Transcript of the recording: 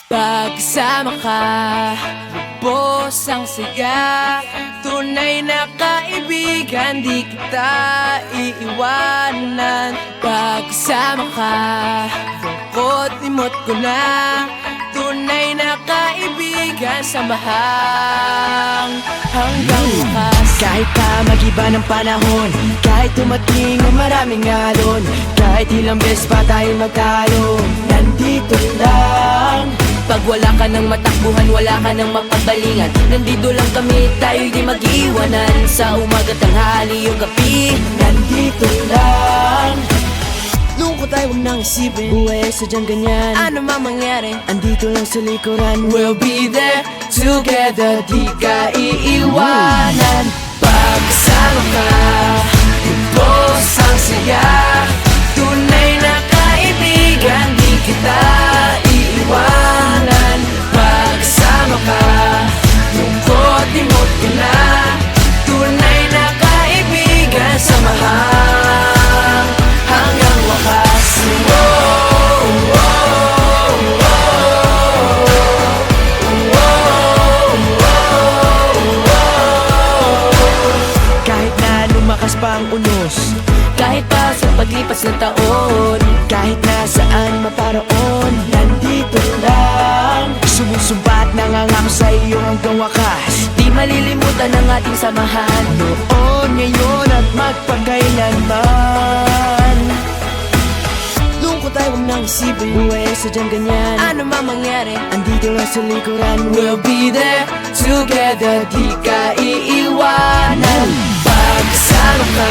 Pagkasama ka, lubos ang saya. Tunay na kaibigan, di kita iiwanan. Pagkasama ka, lungkot limot ko na. Tunay na kaibigan, samahang hanggang wakas. Kahit pa mag-iba ng panahon, kahit tumating ang maraming alon, kahit ilang beses pa tayo magtalo, nandito lang. Pag wala ka ng matakbuhan, wala ka ng mapagbalingan, nandito lang kami, tayo'y di mag-iwanan. Sa umaga, tanghali, yung gabi, nandito lang. Lungkot ay huwag nang isipin, buhay ay sadyang ganyan. ano man mangyari, Andito lang sa likuran, we'll be there together, di ka iiwanan. Pagkasama ka, lubos ang saya. Tunay na kaibigan, di kita iiwanan. Pagkasama ka, lungkot limot ka na. Tunay na kaibigan, samahang hanggang wakas. kahit na lumakas pa ang unos, Kahit pa sa paglipas ng taon, kahit nasaan maparoon, nandito lang. Sumusumpa at nangangako sa iyo hanggang wakas. di malilimutan ang ating samahan. Noon, ngayon at magpakailanman. Lungkot ay huwag nang isipin, buhay ay sadyang ganyan. Ano man mangyari, Andito lang sa likuran, we'll be there together, di ka iiwanan. Pagkasama ka,